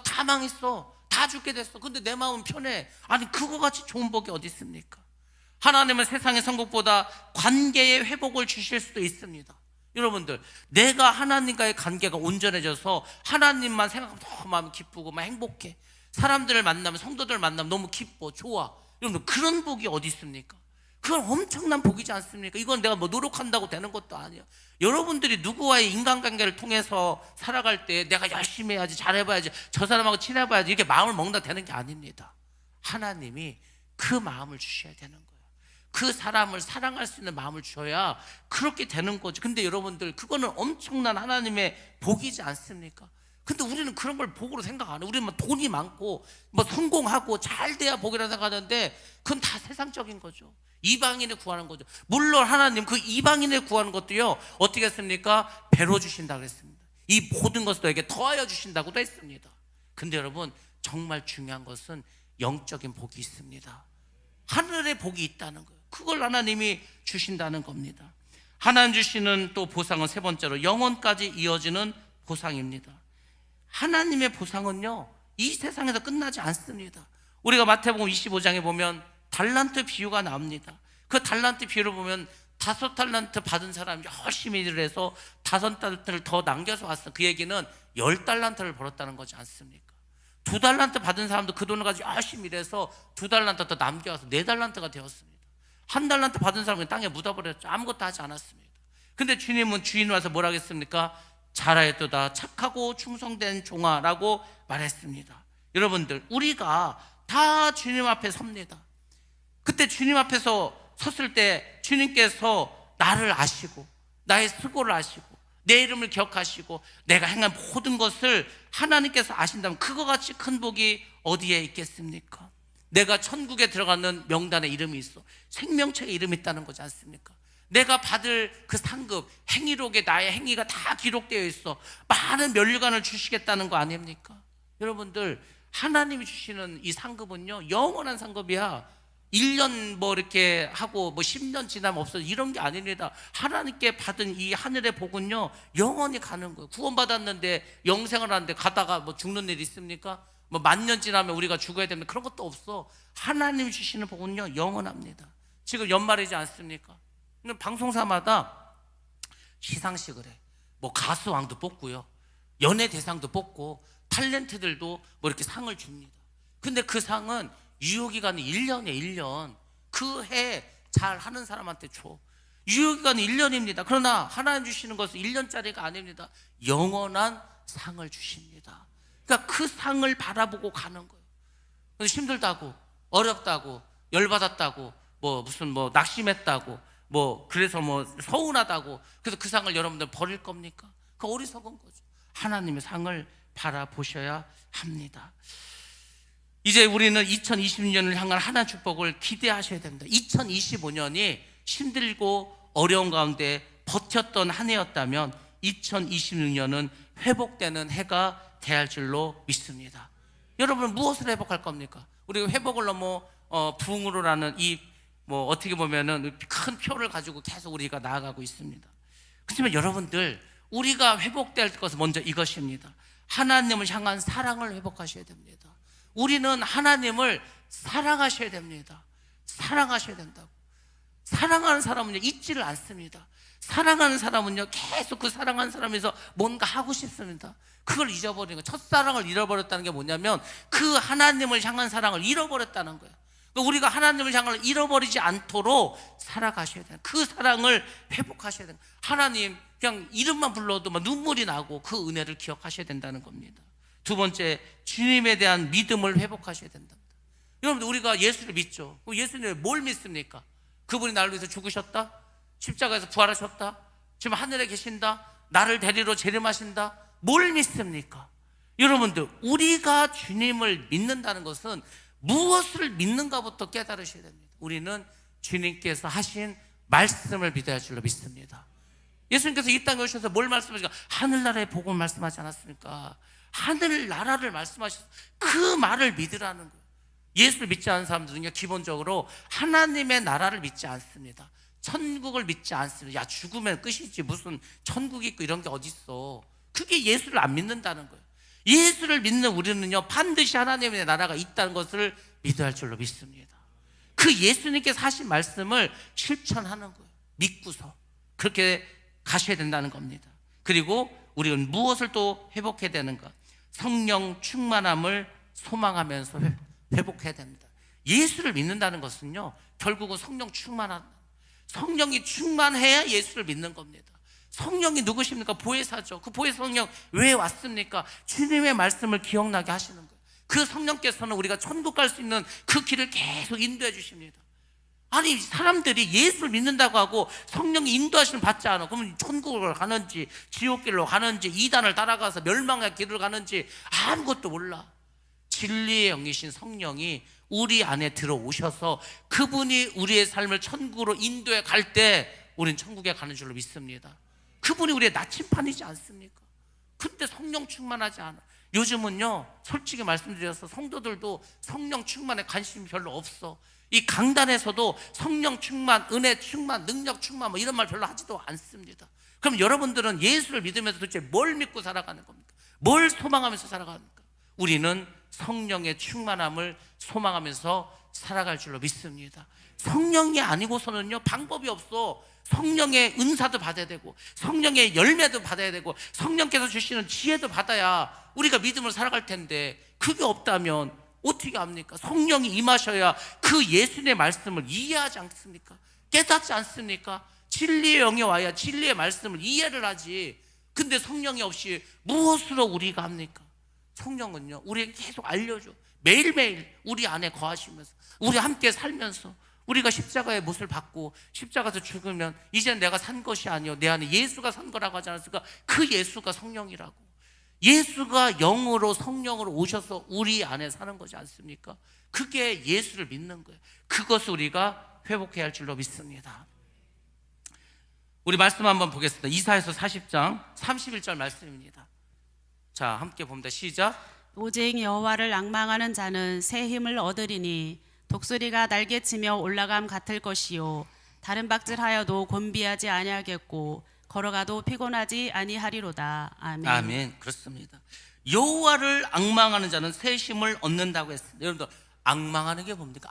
다 망했어. 다 죽게 됐어. 근데 내 마음은 편해. 아니, 그거 같이 좋은 복이 어디 있습니까? 하나님은 세상의 선곡보다 관계의 회복을 주실 수도 있습니다. 여러분들, 내가 하나님과의 관계가 온전해져서 하나님만 생각하면 너무 마음이 기쁘고 막 행복해. 사람들을 만나면, 성도들을 만나면 너무 기뻐, 좋아. 여러분들, 그런 복이 어디 있습니까? 그건 엄청난 복이지 않습니까? 이건 내가 뭐 노력한다고 되는 것도 아니에요. 여러분들이 누구와의 인간관계를 통해서 살아갈 때 내가 열심히 해야지, 잘해봐야지, 저 사람하고 친해봐야지 이렇게 마음을 먹는다 되는 게 아닙니다. 하나님이 그 마음을 주셔야 되는 거예요. 그 사람을 사랑할 수 있는 마음을 주셔야 그렇게 되는 거죠. 근데 여러분들, 그거는 엄청난 하나님의 복이지 않습니까? 근데 우리는 그런 걸 복으로 생각 안 해요. 우리는 막 돈이 많고 뭐 성공하고 잘 돼야 복이라 생각하는데 그건 다 세상적인 거죠. 이방인을 구하는 거죠. 물론 하나님 그 이방인을 구하는 것도요, 어떻게 했습니까? 배로 주신다고 했습니다. 이 모든 것을 너에게 더하여 주신다고도 했습니다. 근데 여러분, 정말 중요한 것은 영적인 복이 있습니다. 하늘의 복이 있다는 거예요. 그걸 하나님이 주신다는 겁니다. 하나님 주시는 또 보상은 세 번째로 영원까지 이어지는 보상입니다. 하나님의 보상은요, 이 세상에서 끝나지 않습니다. 우리가 마태복음 25장에 보면 달란트 비유가 나옵니다. 그 달란트 비유를 보면 5달란트 받은 사람이 열심히 일을 해서 5달란트를 더 남겨서 왔어. 그 얘기는 10달란트를 벌었다는 거지 않습니까? 2달란트 받은 사람도 그 돈을 가지고 열심히 일해서 2달란트 더 남겨와서 4달란트가 되었습니다. 1달란트 받은 사람은 땅에 묻어버렸죠. 아무것도 하지 않았습니다. 근데 주님은 주인 와서 뭐라 했습니까? 잘하였도다 착하고 충성된 종아라고 말했습니다. 여러분들, 우리가 다 주님 앞에 섭니다. 그때 주님 앞에서 섰을 때 주님께서 나를 아시고 나의 수고를 아시고 내 이름을 기억하시고 내가 행한 모든 것을 하나님께서 아신다면 그거 같이 큰 복이 어디에 있겠습니까? 내가 천국에 들어가는 명단에 이름이 있어. 생명책에 이름이 있다는 거지 않습니까? 내가 받을 그 상급, 행위록에 나의 행위가 다 기록되어 있어. 많은 면류관을 주시겠다는 거 아닙니까? 여러분들, 하나님이 주시는 이 상급은요, 영원한 상급이야. 1년 뭐 이렇게 하고 뭐 10년 지나면 없어져, 이런 게 아닙니다. 하나님께 받은 이 하늘의 복은요, 영원히 가는 거예요. 구원받았는데 영생을 하는데 가다가 뭐 죽는 일 있습니까? 뭐 1000년 지나면 우리가 죽어야 됩니다. 그런 것도 없어. 하나님이 주시는 복은요, 영원합니다. 지금 연말이지 않습니까? 방송사마다 시상식을 해. 뭐 가수왕도 뽑고요, 연예 대상도 뽑고 탤런트들도 뭐 이렇게 상을 줍니다. 근데 그 상은 유효기간이 1년이에요. 1년. 그 해 잘 하는 사람한테 줘. 유효기간이 1년입니다. 그러나 하나님 주시는 것은 1년짜리가 아닙니다. 영원한 상을 주십니다. 그러니까 그 상을 바라보고 가는 거예요. 그래서 힘들다고, 어렵다고, 열받았다고, 무슨 낙심했다고, 그래서 서운하다고, 그래서 그 상을 여러분들 버릴 겁니까? 그 어리석은 거죠. 하나님의 상을 바라보셔야 합니다. 이제 우리는 2026년을 향한 하나님의 축복을 기대하셔야 됩니다. 2025년이 힘들고 어려운 가운데 버텼던 한 해였다면 2026년은 회복되는 해가 돼야 할 줄로 믿습니다. 여러분, 무엇을 회복할 겁니까? 우리가 회복을 너무 부흥으로라는 이 어떻게 보면은 큰 표를 가지고 계속 우리가 나아가고 있습니다. 그렇지만 여러분들, 우리가 회복될 것은 먼저 이것입니다. 하나님을 향한 사랑을 회복하셔야 됩니다. 우리는 하나님을 사랑하셔야 됩니다. 사랑하셔야 된다고. 사랑하는 사람은요, 잊지를 않습니다. 사랑하는 사람은요, 계속 그 사랑하는 사람에서 뭔가 하고 싶습니다. 그걸 잊어버리는 거예요. 첫사랑을 잃어버렸다는 게 뭐냐면 그 하나님을 향한 사랑을 잃어버렸다는 거예요. 그러니까 우리가 하나님을 향한 잃어버리지 않도록 살아가셔야 돼요. 그 사랑을 회복하셔야 돼요. 하나님 그냥 이름만 불러도 막 눈물이 나고 그 은혜를 기억하셔야 된다는 겁니다. 두 번째, 주님에 대한 믿음을 회복하셔야 된답니다. 여러분들, 우리가 예수를 믿죠. 예수님을 뭘 믿습니까? 그분이 나를 위해서 죽으셨다, 십자가에서 부활하셨다, 지금 하늘에 계신다, 나를 데리러 재림하신다. 뭘 믿습니까? 여러분들, 우리가 주님을 믿는다는 것은 무엇을 믿는가부터 깨달으셔야 됩니다. 우리는 주님께서 하신 말씀을 믿어야 할 줄로 믿습니다. 예수님께서 이 땅에 오셔서 뭘 말씀하시니까 하늘나라의 복음을 말씀하지 않았습니까? 하늘나라를 말씀하셔서 그 말을 믿으라는 거예요. 예수를 믿지 않는 사람들은요, 기본적으로 하나님의 나라를 믿지 않습니다. 천국을 믿지 않습니다. 야, 죽으면 끝이지, 무슨 천국이 있고 이런 게 어딨어. 그게 예수를 안 믿는다는 거예요. 예수를 믿는 우리는요, 반드시 하나님의 나라가 있다는 것을 믿어야 할 줄로 믿습니다. 그 예수님께서 하신 말씀을 실천하는 거예요. 믿고서 그렇게 가셔야 된다는 겁니다. 그리고 우리는 무엇을 또 회복해야 되는가? 성령 충만함을 소망하면서 회복해야 됩니다. 예수를 믿는다는 것은요, 결국은 성령 충만한, 성령이 충만해야 예수를 믿는 겁니다. 성령이 누구십니까? 보혜사죠. 그 보혜사 성령 왜 왔습니까? 주님의 말씀을 기억나게 하시는 거예요. 그 성령께서는 우리가 천국 갈 수 있는 그 길을 계속 인도해 주십니다. 아니, 사람들이 예수를 믿는다고 하고 성령이 인도하시는 받지 않아. 그러면 천국을 가는지 지옥길로 가는지 이단을 따라가서 멸망의 길을 가는지 아무것도 몰라. 진리의 영이신 성령이 우리 안에 들어오셔서 그분이 우리의 삶을 천국으로 인도해 갈 때 우리는 천국에 가는 줄로 믿습니다. 그분이 우리의 나침판이지 않습니까? 근데 성령 충만하지 않아. 요즘은요, 솔직히 말씀드려서 성도들도 성령 충만에 관심이 별로 없어. 이 강단에서도 성령 충만, 은혜 충만, 능력 충만 뭐 이런 말 별로 하지도 않습니다. 그럼 여러분들은 예수를 믿으면서 도대체 뭘 믿고 살아가는 겁니까? 뭘 소망하면서 살아갑니까? 우리는 성령의 충만함을 소망하면서 살아갈 줄로 믿습니다. 성령이 아니고서는요, 방법이 없어. 성령의 은사도 받아야 되고 성령의 열매도 받아야 되고 성령께서 주시는 지혜도 받아야 우리가 믿음을 살아갈 텐데, 그게 없다면 어떻게 합니까? 성령이 임하셔야 그 예수님의 말씀을 이해하지 않습니까? 깨닫지 않습니까? 진리의 영이 와야 진리의 말씀을 이해를 하지. 근데 성령이 없이 무엇으로 우리가 합니까? 성령은요, 우리에게 계속 알려줘. 매일매일 우리 안에 거하시면서 우리 함께 살면서 우리가 십자가의 못을 받고 십자가에서 죽으면 이제 내가 산 것이 아니요 내 안에 예수가 산 거라고 하지 않았을까? 그 예수가 성령이라고. 예수가 영으로 성령으로 오셔서 우리 안에 사는 거지 않습니까? 그게 예수를 믿는 거예요. 그것을 우리가 회복해야 할 줄로 믿습니다. 우리 말씀 한번 보겠습니다. 이사야서 40장 31절 말씀입니다. 자, 함께 봅니다. 시작. 오직 여호와를 앙망하는 자는 새 힘을 얻으리니 독수리가 날개치며 올라감 같을 것이요 다른 박질하여도 곤비하지 아니하겠고 걸어가도 피곤하지 아니하리로다. 아멘. 아멘. 그렇습니다. 여호와를 앙망하는 자는 새 힘을 얻는다고 했습니다. 여러분들, 앙망하는 게 뭡니까?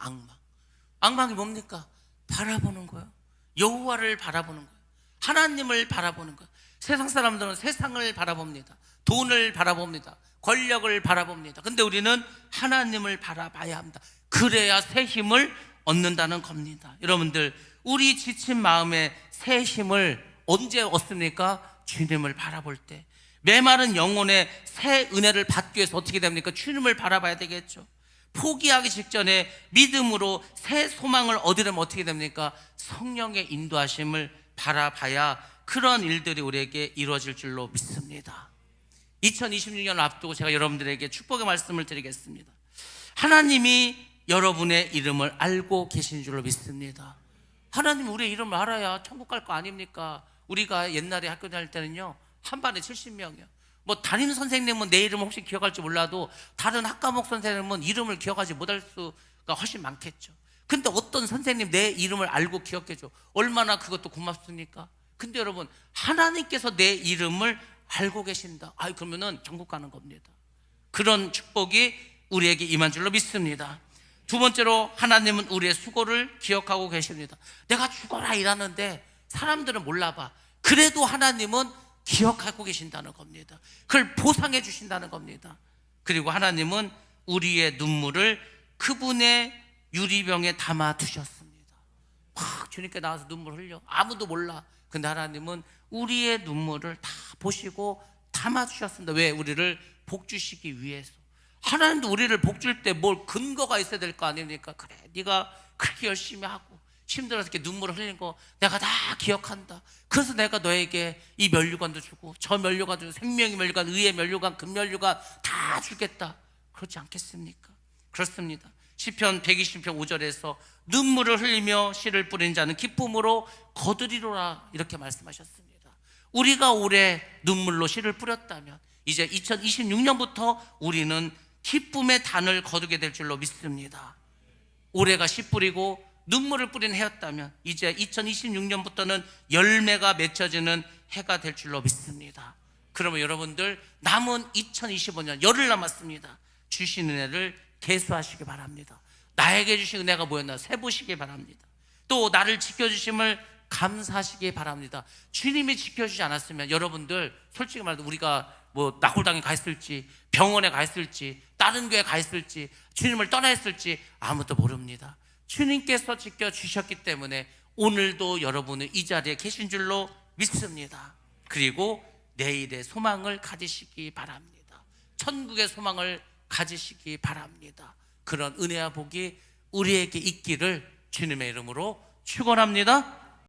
앙망이 뭡니까? 바라보는 거예요. 여호와를 바라보는 거예요. 하나님을 바라보는 거예요. 세상 사람들은 세상을 바라봅니다. 돈을 바라봅니다. 권력을 바라봅니다. 근데 우리는 하나님을 바라봐야 합니다. 그래야 새 힘을 얻는다는 겁니다. 여러분들, 우리 지친 마음에 새 힘을 언제 얻습니까? 주님을 바라볼 때. 메마른 영혼에 새 은혜를 받기 위해서 어떻게 됩니까? 주님을 바라봐야 되겠죠. 포기하기 직전에 믿음으로 새 소망을 얻으려면 어떻게 됩니까? 성령의 인도하심을 바라봐야 그런 일들이 우리에게 이루어질 줄로 믿습니다. 2026년을 앞두고 제가 여러분들에게 축복의 말씀을 드리겠습니다. 하나님이 여러분의 이름을 알고 계신 줄로 믿습니다. 하나님 우리의 이름을 알아야 천국 갈 거 아닙니까? 우리가 옛날에 학교 다닐 때는요, 한 반에 70명이요. 뭐 담임 선생님은 내 이름 혹시 기억할지 몰라도 다른 학과목 선생님은 이름을 기억하지 못할 수가 훨씬 많겠죠. 근데 어떤 선생님 내 이름을 알고 기억해줘. 얼마나 그것도 고맙습니까? 근데 여러분, 하나님께서 내 이름을 알고 계신다. 그러면은 천국 가는 겁니다. 그런 축복이 우리에게 임한 줄로 믿습니다. 두 번째로, 하나님은 우리의 수고를 기억하고 계십니다. 내가 죽어라 일하는데 사람들은 몰라봐. 그래도 하나님은 기억하고 계신다는 겁니다. 그걸 보상해 주신다는 겁니다. 그리고 하나님은 우리의 눈물을 그분의 유리병에 담아 두셨습니다. 막 주님께 나와서 눈물 흘려. 아무도 몰라. 근데 하나님은 우리의 눈물을 다 보시고 담아 주셨습니다. 왜? 우리를 복 주시기 위해서. 하나님도 우리를 복 줄 때 뭘 근거가 있어야 될 거 아닙니까? 그래, 네가 그렇게 열심히 하고 힘들어서 이렇게 눈물을 흘린 거 내가 다 기억한다. 그래서 내가 너에게 이 면류관도 주고 저 면류관도 주고 생명의 면류관, 의의 면류관, 금면류관 다 주겠다. 그렇지 않겠습니까? 그렇습니다. 시편 120편 5절에서 눈물을 흘리며 씨를 뿌린 자는 기쁨으로 거두리로라, 이렇게 말씀하셨습니다. 우리가 올해 눈물로 씨를 뿌렸다면 이제 2026년부터 우리는 기쁨의 단을 거두게 될 줄로 믿습니다. 올해가 씨 뿌리고 눈물을 뿌린 해였다면 이제 2026년부터는 열매가 맺혀지는 해가 될 줄로 믿습니다. 그러면 여러분들, 남은 2025년 열흘 남았습니다. 주신 은혜를 계수하시기 바랍니다. 나에게 주신 은혜가 뭐였나 세보시기 바랍니다. 또 나를 지켜주심을 감사하시기 바랍니다. 주님이 지켜주지 않았으면 여러분들, 솔직히 말해서 우리가 뭐 낙골당에 가 있을지, 병원에 가 있을지, 다른 교회에 가 있을지, 주님을 떠나 있을지 아무도 모릅니다. 주님께서 지켜주셨기 때문에 오늘도 여러분은 이 자리에 계신 줄로 믿습니다. 그리고 내일의 소망을 가지시기 바랍니다. 천국의 소망을 가지시기 바랍니다. 그런 은혜와 복이 우리에게 있기를 주님의 이름으로 축원합니다.